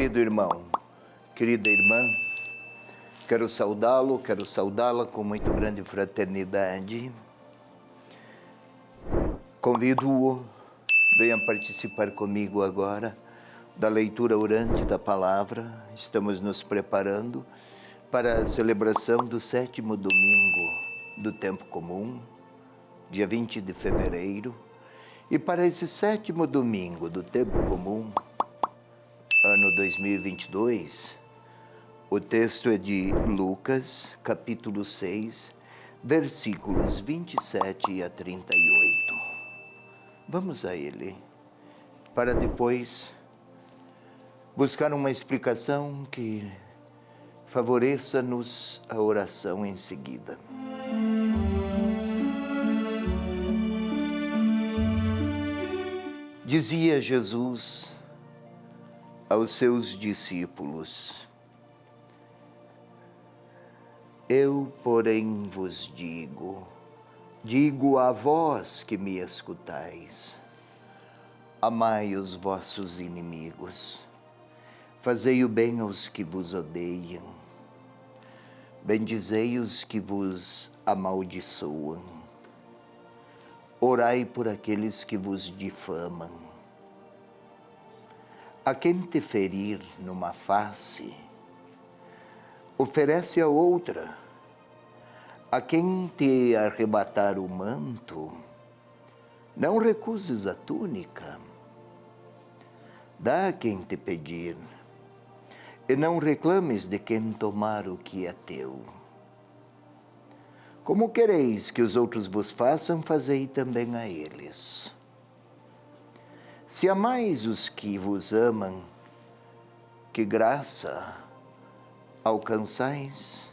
Querido irmão, querida irmã, quero saudá-lo, quero saudá-la com muito grande fraternidade. Convido-o, venha participar comigo agora da leitura orante da palavra. Estamos nos preparando para a celebração do 7º domingo do tempo comum, dia 20 de fevereiro. E para esse 7º domingo do tempo comum, ano 2022, o texto é de Lucas, capítulo 6, versículos 27 a 38. Vamos a ele, para depois buscar uma explicação que favoreça-nos a oração em seguida. Dizia Jesus aos seus discípulos: Eu, porém, vos digo a vós que me escutais, amai os vossos inimigos, fazei o bem aos que vos odeiam, bendizei os que vos amaldiçoam, orai por aqueles que vos difamam. A quem te ferir numa face, oferece a outra. A quem te arrebatar o manto, não recuses a túnica. Dá a quem te pedir, e não reclames de quem tomar o que é teu. Como quereis que os outros vos façam, fazei também a eles. Se amais os que vos amam, que graça alcançais?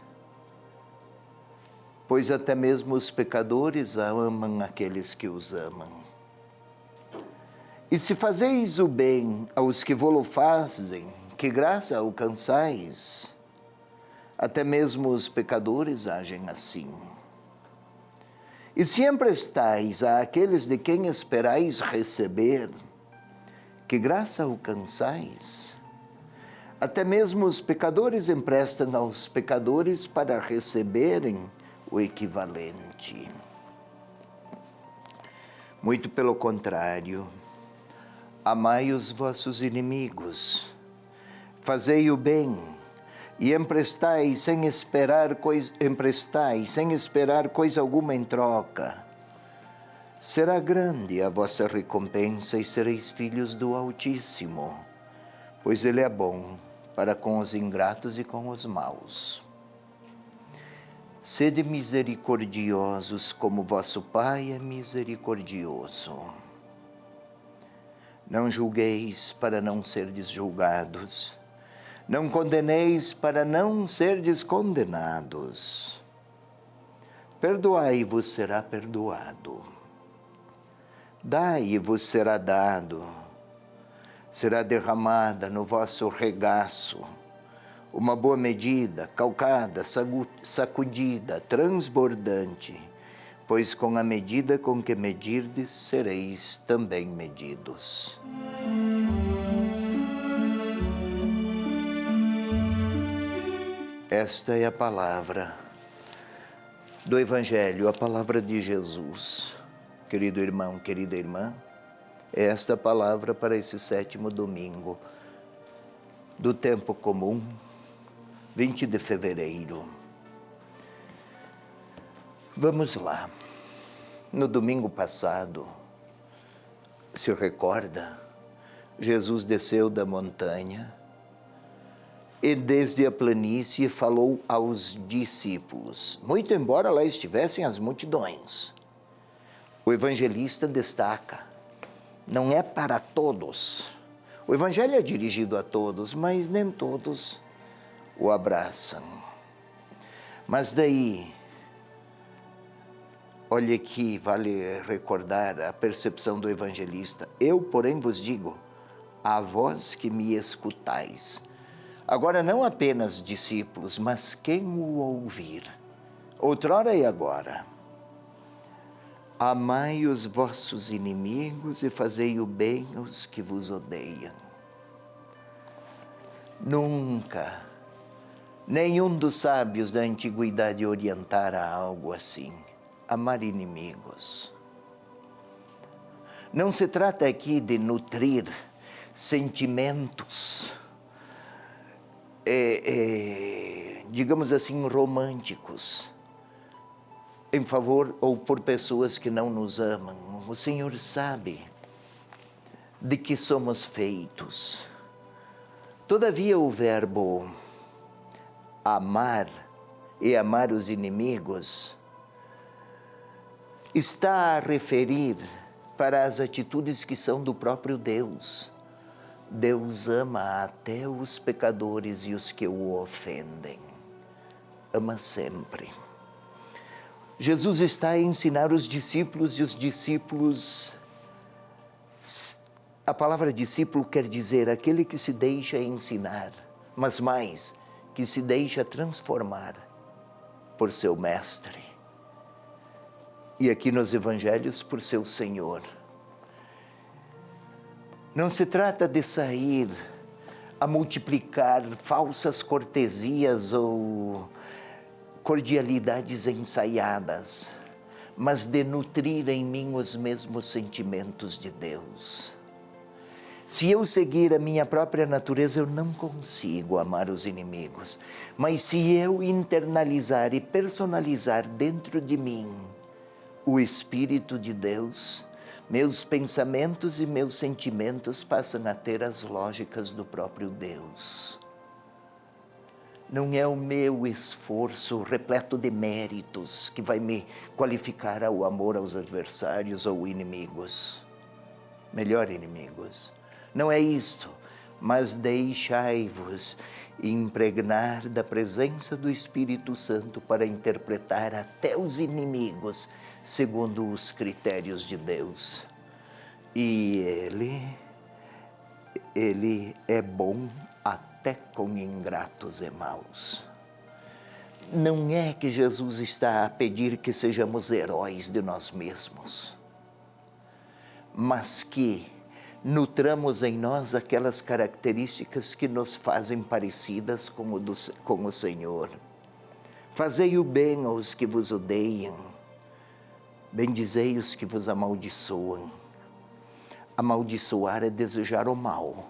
Pois até mesmo os pecadores amam aqueles que os amam. E se fazeis o bem aos que vo-lo fazem, que graça alcançais? Até mesmo os pecadores agem assim. E se emprestais àqueles de quem esperais receber, que graça alcançais? Até mesmo os pecadores emprestam aos pecadores para receberem o equivalente. Muito pelo contrário, amai os vossos inimigos, fazei o bem e emprestai sem esperar coisa alguma em troca. Será grande a vossa recompensa e sereis filhos do Altíssimo, pois Ele é bom para com os ingratos e com os maus. Sede misericordiosos como vosso Pai é misericordioso. Não julgueis para não serdes julgados. Não condeneis para não serdes condenados. Perdoai e vos será perdoado. Dai e vos será dado. Será derramada no vosso regaço uma boa medida, calcada, sacudida, transbordante, pois com a medida com que medirdes, sereis também medidos. Esta é a palavra do Evangelho, a palavra de Jesus. Querido irmão, querida irmã, é esta palavra para esse 7º domingo do tempo comum, 20 de fevereiro. Vamos lá. No domingo passado, se recorda, Jesus desceu da montanha e desde a planície falou aos discípulos, muito embora lá estivessem as multidões. O evangelista destaca, não é para todos. O evangelho é dirigido a todos, mas nem todos o abraçam. Mas daí, olha aqui, vale recordar a percepção do evangelista. Eu, porém, vos digo, a vós que me escutais. Agora, não apenas discípulos, mas quem o ouvir, outrora e agora. Amai os vossos inimigos e fazei o bem aos que vos odeiam. Nunca nenhum dos sábios da antiguidade orientara algo assim. Amar inimigos. Não se trata aqui de nutrir sentimentos, digamos assim, românticos, em favor ou por pessoas que não nos amam. O Senhor sabe de que somos feitos. Todavia, o verbo amar e amar os inimigos está a referir para as atitudes que são do próprio Deus. Deus ama até os pecadores e os que o ofendem. Ama sempre. Jesus está a ensinar os discípulos e os discípulos... A palavra discípulo quer dizer aquele que se deixa ensinar, mas mais, que se deixa transformar por seu mestre. E aqui nos evangelhos, por seu Senhor. Não se trata de sair a multiplicar falsas cortesias ou cordialidades ensaiadas, mas de nutrir em mim os mesmos sentimentos de Deus. Se eu seguir a minha própria natureza, eu não consigo amar os inimigos. Mas se eu internalizar e personalizar dentro de mim o Espírito de Deus, meus pensamentos e meus sentimentos passam a ter as lógicas do próprio Deus. Não é o meu esforço repleto de méritos que vai me qualificar ao amor aos adversários ou inimigos. Melhor, inimigos. Não é isto, mas deixai-vos impregnar da presença do Espírito Santo para interpretar até os inimigos segundo os critérios de Deus. E Ele é bom até com ingratos e maus. Não é que Jesus está a pedir que sejamos heróis de nós mesmos, mas que nutramos em nós aquelas características que nos fazem parecidas com o Senhor. Fazei o bem aos que vos odeiam, bendizei os que vos amaldiçoam. Amaldiçoar é desejar o mal,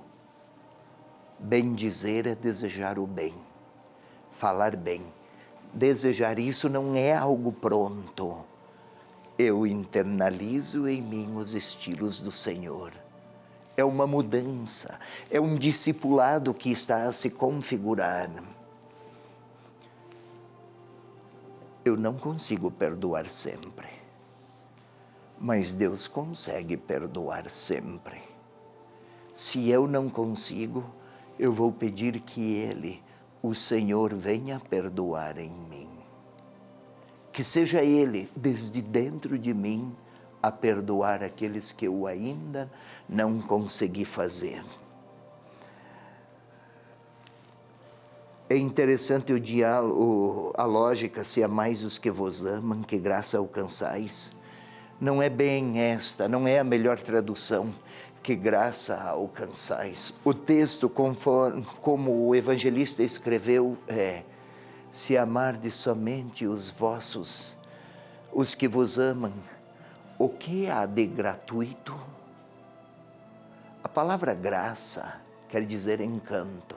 bendizer é desejar o bem, falar bem. Desejar isso não é algo pronto. Eu internalizo em mim os estilos do Senhor. É uma mudança, é um discipulado que está a se configurar. Eu não consigo perdoar sempre, mas Deus consegue perdoar sempre. Se eu não consigo, eu vou pedir que Ele, o Senhor, venha perdoar em mim. Que seja Ele, desde dentro de mim, a perdoar aqueles que eu ainda não consegui fazer. É interessante o diálogo, a lógica, se amais os que vos amam, que graça alcançais. Não é bem esta, não é a melhor tradução, que graça alcançais. O texto, como o evangelista escreveu, é: se amardes somente os que vos amam, o que há de gratuito? A palavra graça quer dizer encanto.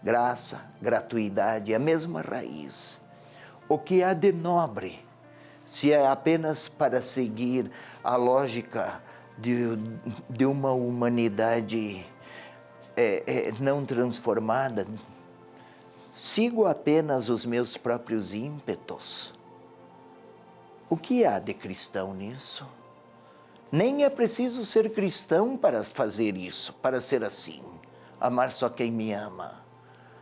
Graça, gratuidade, é a mesma raiz. O que há de nobre, se é apenas para seguir a lógica de uma humanidade não transformada, sigo apenas os meus próprios ímpetos. O que há de cristão nisso? Nem é preciso ser cristão para fazer isso, para ser assim. Amar só quem me ama.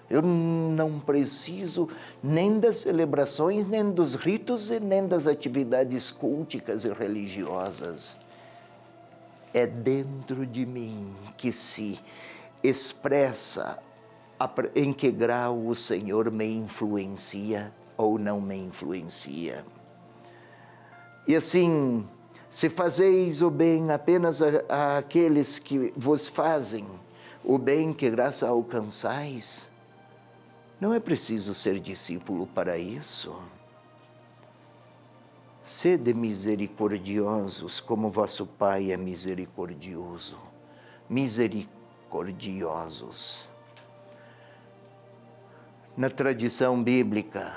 Eu não preciso nem das celebrações, nem dos ritos, e nem das atividades culticas e religiosas. É dentro de mim que se expressa em que grau o Senhor me influencia ou não me influencia. E assim, se fazeis o bem apenas àqueles que vos fazem, o bem que graça alcançais, não é preciso ser discípulo para isso. Sede misericordiosos, como vosso Pai é misericordioso. Misericordiosos. Na tradição bíblica,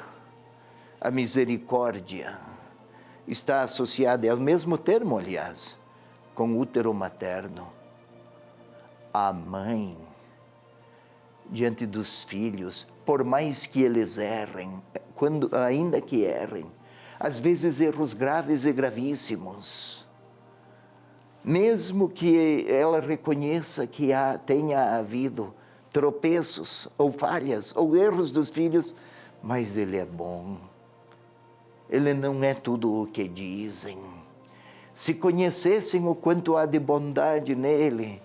a misericórdia está associada, é o mesmo termo, aliás, com o útero materno. A mãe, diante dos filhos, por mais que eles errem, ainda que errem, às vezes erros graves e gravíssimos, mesmo que ela reconheça que tenha havido tropeços ou falhas ou erros dos filhos, mas ele é bom. Ele não é tudo o que dizem. Se conhecessem o quanto há de bondade nele,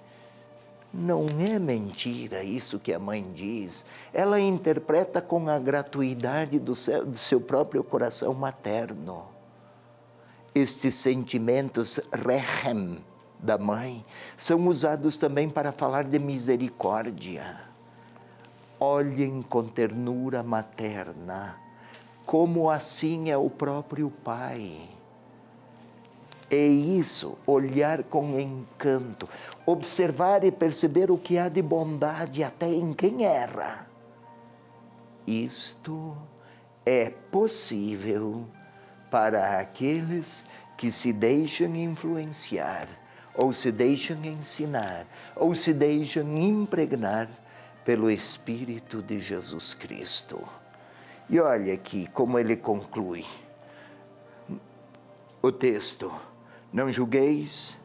não é mentira isso que a mãe diz. Ela interpreta com a gratuidade do seu próprio coração materno. Estes sentimentos rechem da mãe são usados também para falar de misericórdia. Olhem com ternura materna, como assim é o próprio Pai. É isso, olhar com encanto, observar e perceber o que há de bondade até em quem erra. Isto é possível para aqueles que se deixam influenciar, ou se deixam ensinar, ou se deixam impregnar pelo Espírito de Jesus Cristo. E olha aqui como ele conclui o texto. Não julgueis,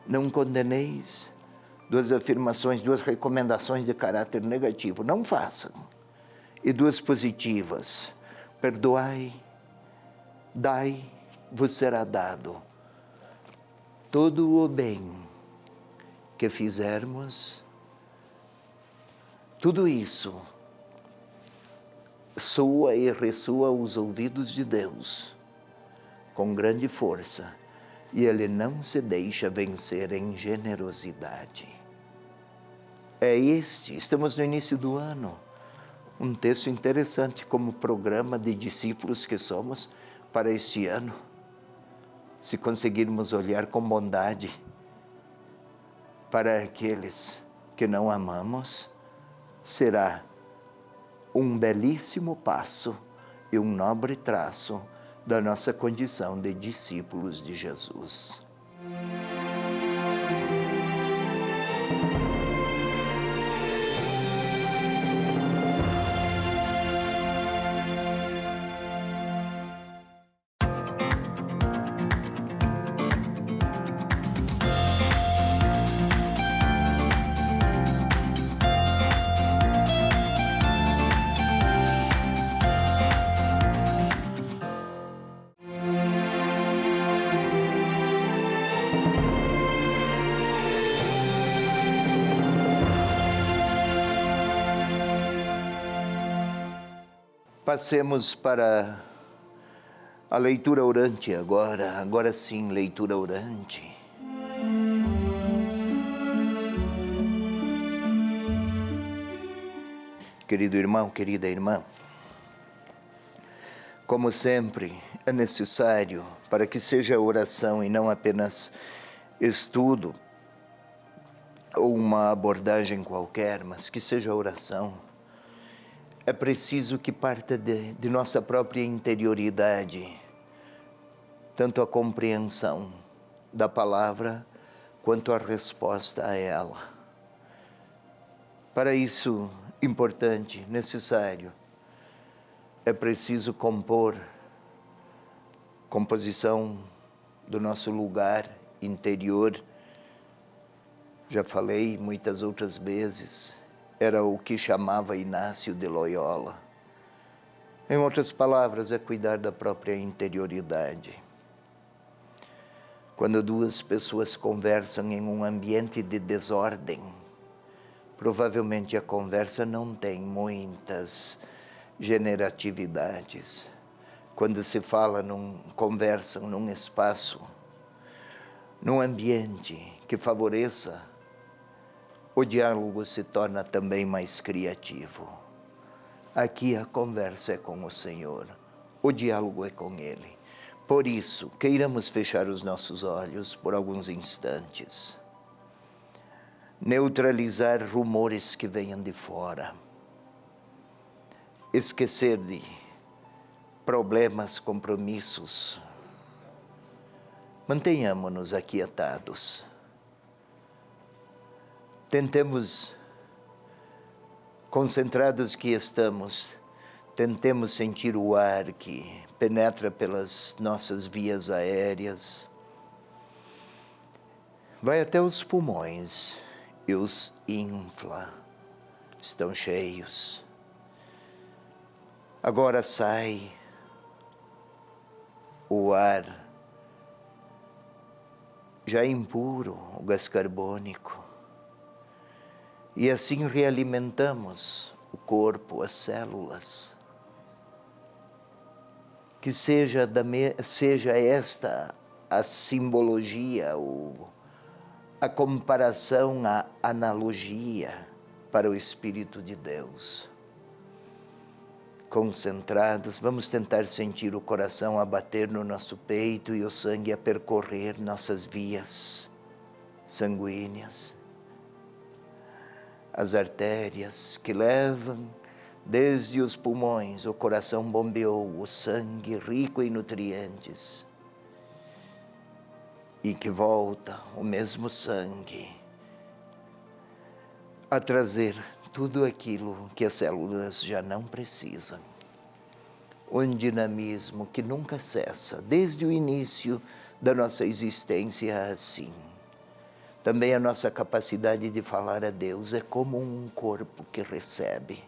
não condeneis. Duas afirmações, duas recomendações de caráter negativo. Não façam. E duas positivas. Perdoai, dai, vos será dado. Todo o bem que fizermos, tudo isso soa e ressoa aos ouvidos de Deus com grande força, e Ele não se deixa vencer em generosidade. Estamos no início do ano, um texto interessante como programa de discípulos que somos para este ano. Se conseguirmos olhar com bondade para aqueles que não amamos, será um belíssimo passo e um nobre traço da nossa condição de discípulos de Jesus. Passemos para a leitura orante agora sim, leitura orante. Querido irmão, querida irmã, como sempre, é necessário, para que seja oração e não apenas estudo ou uma abordagem qualquer, mas que seja oração, é preciso que parta de nossa própria interioridade, tanto a compreensão da palavra quanto a resposta a ela. Para isso, importante, necessário, é preciso composição do nosso lugar interior. Já falei muitas outras vezes, era o que chamava Inácio de Loyola. Em outras palavras, é cuidar da própria interioridade. Quando duas pessoas conversam em um ambiente de desordem, provavelmente a conversa não tem muitas generatividades. Quando se conversam num espaço, num ambiente que favoreça o diálogo se torna também mais criativo. Aqui a conversa é com o Senhor, o diálogo é com Ele. Por isso, queiramos fechar os nossos olhos por alguns instantes. Neutralizar rumores que venham de fora. Esquecer de problemas, compromissos. Mantenhamos-nos aquietados. Tentemos, concentrados que estamos, tentemos sentir o ar que penetra pelas nossas vias aéreas. Vai até os pulmões e os infla. Estão cheios. Agora sai o ar já impuro, o gás carbônico. E assim realimentamos o corpo, as células. Que seja esta a simbologia, a comparação, a analogia para o Espírito de Deus. Concentrados, vamos tentar sentir o coração a bater no nosso peito e o sangue a percorrer nossas vias sanguíneas. As artérias que levam desde os pulmões, o coração bombeou o sangue rico em nutrientes e que volta o mesmo sangue a trazer tudo aquilo que as células já não precisam. Um dinamismo que nunca cessa, desde o início da nossa existência assim. Também a nossa capacidade de falar a Deus é como um corpo que recebe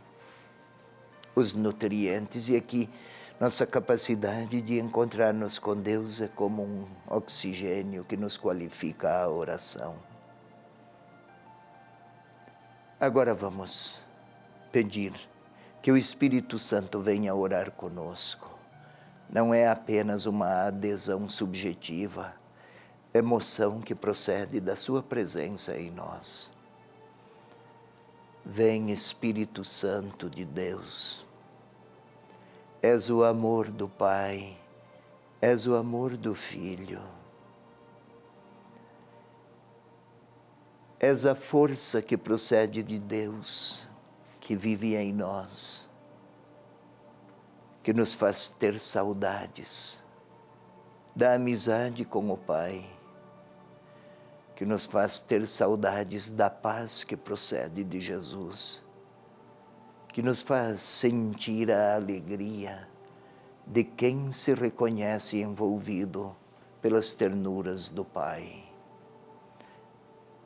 os nutrientes, e aqui nossa capacidade de encontrar-nos com Deus é como um oxigênio que nos qualifica à oração. Agora vamos pedir que o Espírito Santo venha orar conosco. Não é apenas uma adesão subjetiva, emoção que procede da sua presença em nós. Vem, Espírito Santo de Deus. És o amor do Pai, és o amor do Filho. És a força que procede de Deus, que vive em nós, que nos faz ter saudades da amizade com o Pai, que nos faz ter saudades da paz que procede de Jesus, que nos faz sentir a alegria de quem se reconhece envolvido pelas ternuras do Pai.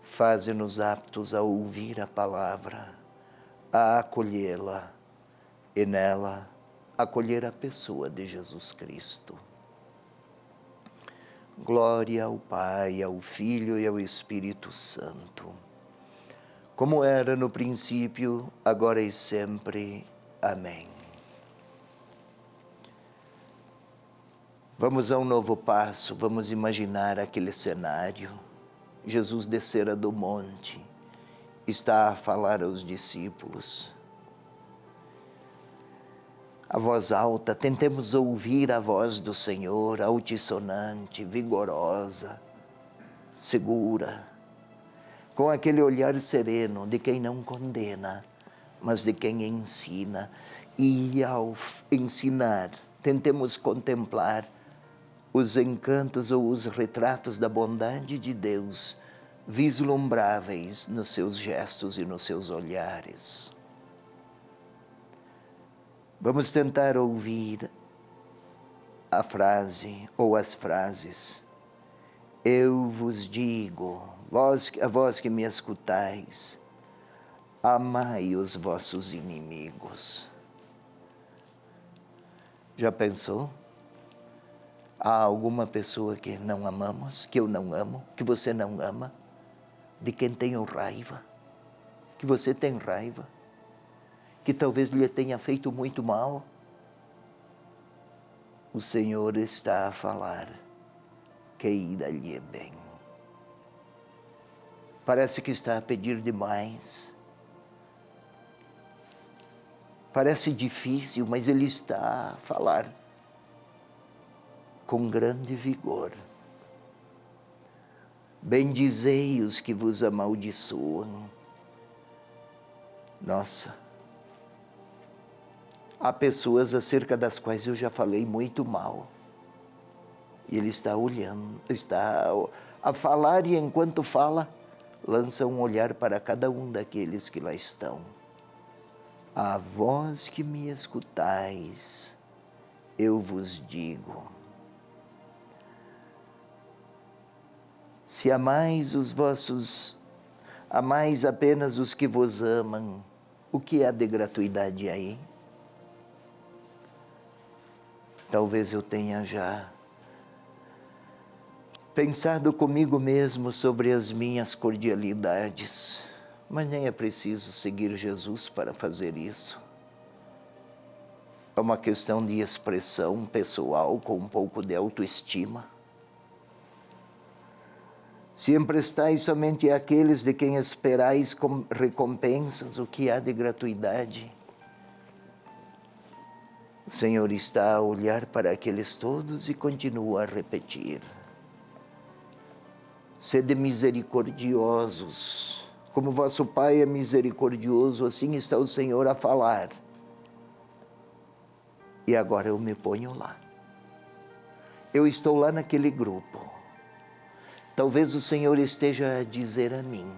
Faze-nos aptos a ouvir a palavra, a acolhê-la e nela acolher a pessoa de Jesus Cristo. Glória ao Pai, ao Filho e ao Espírito Santo, como era no princípio, agora e sempre. Amém. Vamos a um novo passo, vamos imaginar aquele cenário. Jesus descera do monte, está a falar aos discípulos. A voz alta, tentemos ouvir a voz do Senhor, altissonante, vigorosa, segura, com aquele olhar sereno de quem não condena, mas de quem ensina. E ao ensinar, tentemos contemplar os encantos ou os retratos da bondade de Deus, vislumbráveis nos seus gestos e nos seus olhares. Vamos tentar ouvir a frase ou as frases. Eu vos digo, a vós que me escutais, amai os vossos inimigos. Já pensou? Há alguma pessoa que não amamos, que eu não amo, que você não ama, de quem tenho raiva, que você tem raiva, que talvez lhe tenha feito muito mal? O Senhor está a falar, queira-lhe bem. Parece que está a pedir demais. Parece difícil, mas Ele está a falar com grande vigor. Bendizei os que vos amaldiçoam. Nossa, há pessoas acerca das quais eu já falei muito mal. E Ele está olhando, está a falar, e enquanto fala, lança um olhar para cada um daqueles que lá estão. A vós que me escutais, eu vos digo: se amais amais apenas os que vos amam, o que há de gratuidade aí? Talvez eu tenha já pensado comigo mesmo sobre as minhas cordialidades, mas nem é preciso seguir Jesus para fazer isso. É uma questão de expressão pessoal com um pouco de autoestima. Se emprestais somente àqueles de quem esperais recompensas, o que há de gratuidade? O Senhor está a olhar para aqueles todos e continua a repetir: sede misericordiosos, como vosso Pai é misericordioso, assim está o Senhor a falar. E agora eu me ponho lá. Eu estou lá naquele grupo. Talvez o Senhor esteja a dizer a mim: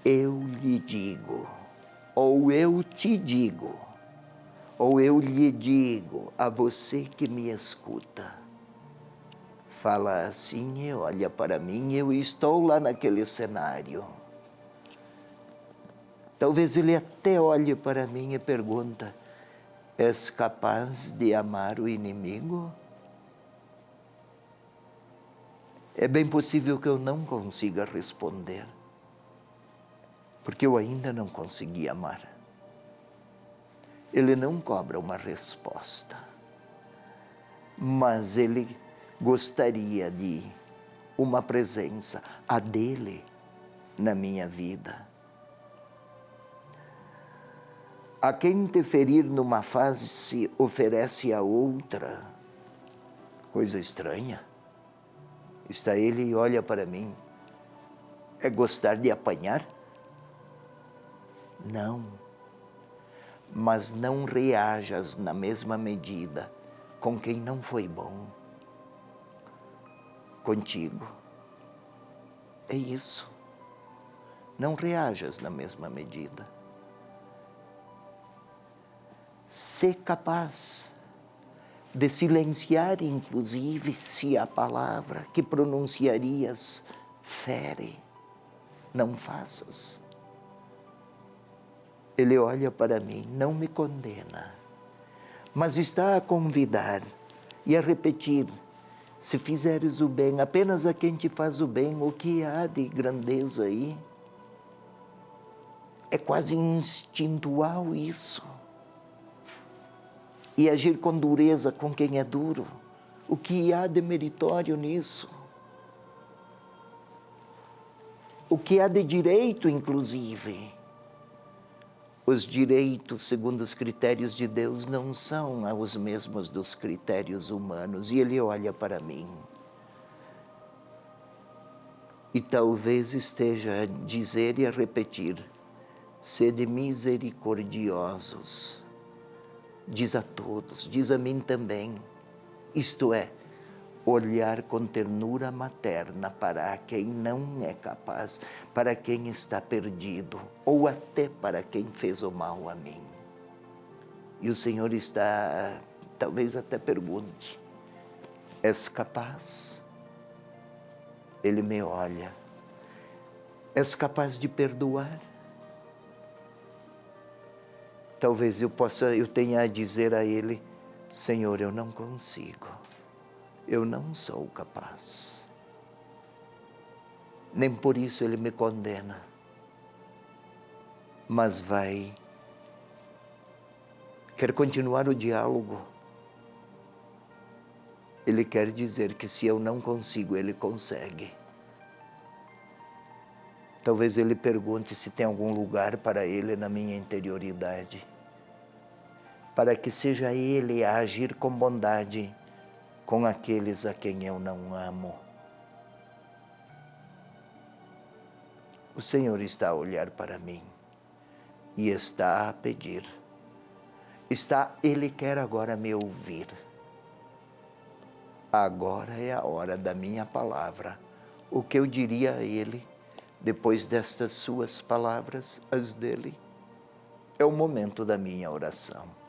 eu lhe digo, ou eu te digo, ou eu lhe digo a você que me escuta. Fala assim e olha para mim, eu estou lá naquele cenário. Talvez ele até olhe para mim e pergunta: és capaz de amar o inimigo? É bem possível que eu não consiga responder, porque eu ainda não consegui amar. Ele não cobra uma resposta, mas ele gostaria de uma presença, a dele, na minha vida. A quem te ferir numa fase se oferece a outra. Coisa estranha. Está ele e olha para mim. É gostar de apanhar? Não. Mas não reajas na mesma medida com quem não foi bom contigo. É isso. Não reajas na mesma medida. Sê capaz de silenciar, inclusive, se a palavra que pronunciarias fere. Não faças. Ele olha para mim, não me condena, mas está a convidar e a repetir: se fizeres o bem apenas a quem te faz o bem, o que há de grandeza aí? É quase instintual isso. E agir com dureza com quem é duro. O que há de meritório nisso? O que há de direito, inclusive? Os direitos, segundo os critérios de Deus, não são os mesmos dos critérios humanos. E ele olha para mim. E talvez esteja a dizer e a repetir: sede misericordiosos. Diz a todos, diz a mim também. Isto é, olhar com ternura materna para quem não é capaz, para quem está perdido, ou até para quem fez o mal a mim. E o Senhor está, talvez até pergunte: és capaz? Ele me olha. És capaz de perdoar? Talvez eu tenha a dizer a ele: Senhor, eu não consigo. Eu não sou capaz. Nem por isso ele me condena. Mas quer continuar o diálogo. Ele quer dizer que se eu não consigo, ele consegue. Talvez Ele pergunte se tem algum lugar para Ele na minha interioridade, para que seja Ele a agir com bondade com aqueles a quem eu não amo. O Senhor está a olhar para mim e está a pedir. Ele quer agora me ouvir. Agora é a hora da minha palavra. O que eu diria a Ele, depois destas suas palavras, as dele, é o momento da minha oração.